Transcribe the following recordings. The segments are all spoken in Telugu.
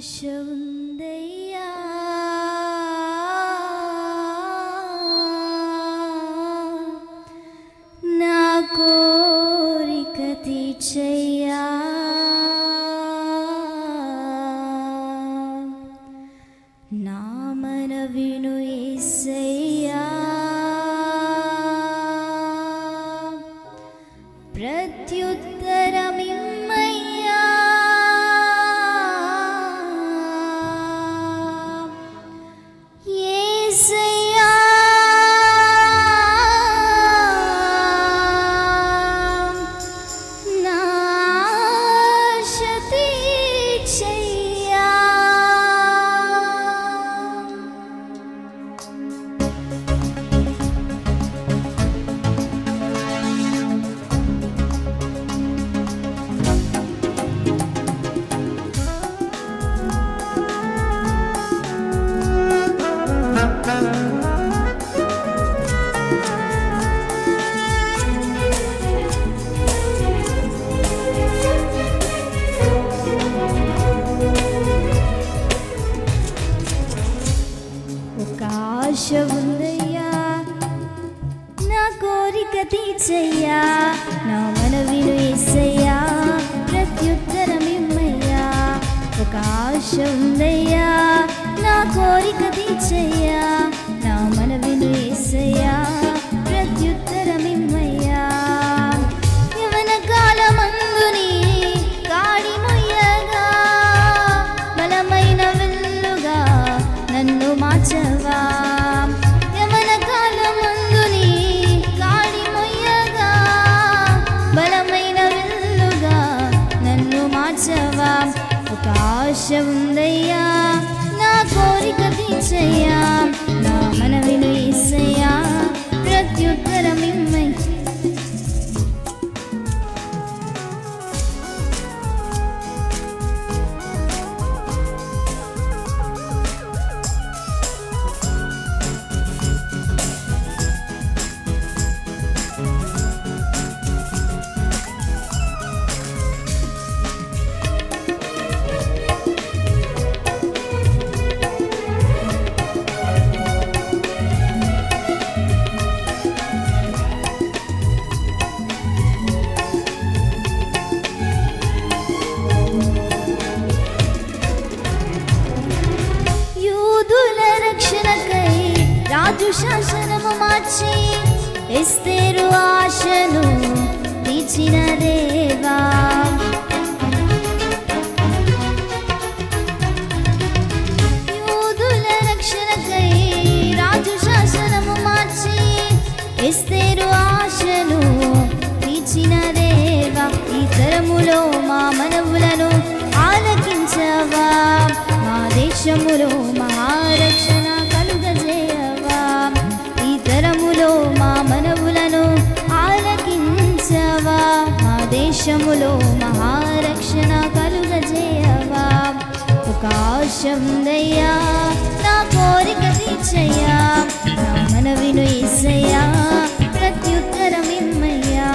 ఆశ ఉందయ్యా నా కోరిక తీర్చయ్యా నా మనవిను యేసయ్యా ప్రత్యుత్తరమిమ్మయ్యా యేసయ్యా నా ఆశ తీర్చయ్యా ఆశ ఉందయ్యా నా కోరిక తీర్చయ్యా నా మనవిను యేసయ్యా ప్రత్యుత్తరమిమ్మయ్యా ఒక ఆశ ఉందయ్యా నా కోరిక తీర్చయ్యా నా మనవిను యేసయ్యా ప్రత్యుత్తరమిమ్మయ్యా యవన కాలమందుని కాడి మొయ్యగా బలమైన వెల్లుగా నన్ను మార్చవా యవన కాలమందుని కాడి మొయ్యగా బలమైన వెల్లుగా నన్ను మార్చవా ఒక ఆశ ఉందయ్యా నా కోరిక తీర్చయ్యా నా మనవిను యేసయ్యా ప్రత్యుత్తరమిమ్మయ్యా రాజు శాసనము మార్చి ఎస్తేరు ఆశను తీర్చిన దేవా యూదుల రక్షణకై రాజు శాసనము మార్చి ఎస్తేరు ఆశను తీర్చిన దేవా ఈ తరములో మా మనవులను ఆలకించవా మా దేశములో మహారక్షణ మా మనవులను ఆలకించవా మా దేశములో మహారక్షణ కలుగజేయవా ఒక ఆశ ఉందయ్యా నా కోరిక తీర్చయ్యా నా మనవిను యేసయ్యా ప్రత్యుత్తరమిమ్మయ్యా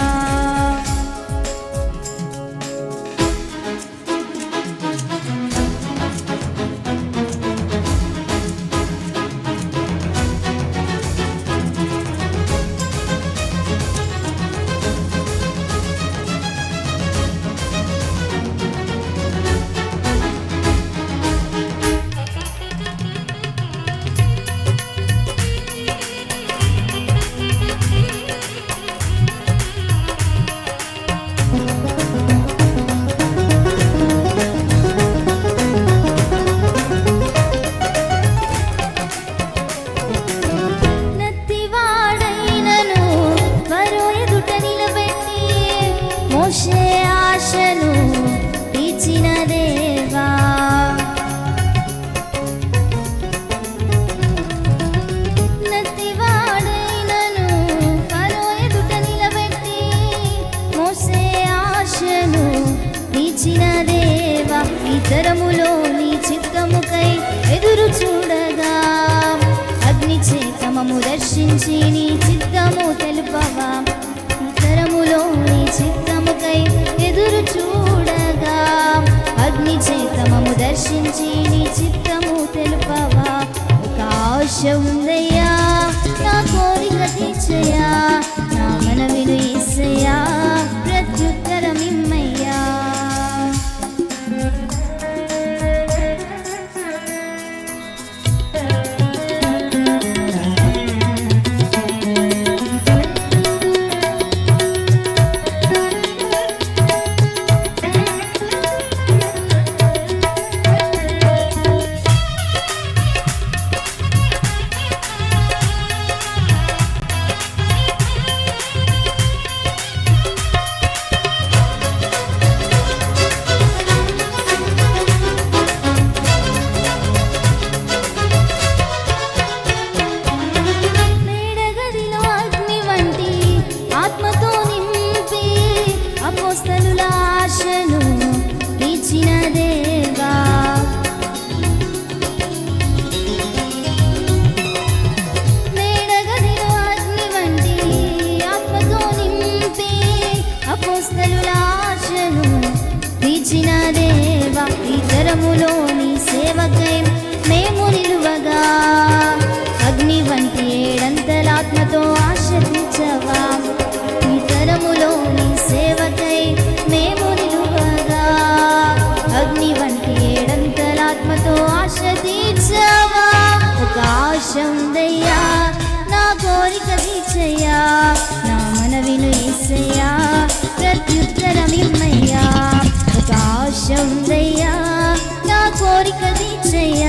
మోషే ఆశను తీర్చిన దేవా నత్తివాడైనను ఫరో ఎదుట నిలబెట్టి మోషే ఆశను తీర్చిన దేవా ఈ తరములో నీ చిత్తముకై ఎదురు చూడగా అగ్ని చేతమము దర్శించి నీ చిత్తము తెలుపవా ఈ తరములో నీ చిత్తముకై ఎదురు చూడగా అగ్ని చేతమము దర్శించి దర్శించి నీ చిత్తము తెలుపవా. ఒక ఆశ ఉందయ్యా నా కోరిక తీర్చయ్యా, నా మనవిను యేసయ్యా ప్రత్యుత్తరం ఇమ్మయ్యా. అపోస్తలుల ఆశను తీర్చిన దేవా, మేడగదిలో అగ్ని వంటి ఆత్మతో నింపి అపోస్తలుల ఆశను తీర్చిన దేవా. ఈ తరములో నీ సేవకై మేము నిలువగా అగ్ని వంటి ఏడంతల ఆత్మతో ఆశ తీర్చవా. ఈ తరములో నీ సేవకై మేము నిలువగా అగ్ని వంటి ఏడంతల ఆత్మతో ఆశ తీర్చవా. ఒక ఆశ ఉందయ్యా నా కోరిక తీర్చయ్యా, నా మనవిను యేసయ్యా ప్రత్యుత్తరం ఇమ్మయ్యా. ఒక ఆశ ఉందయ్యా నా కోరిక తీర్చయ్యా,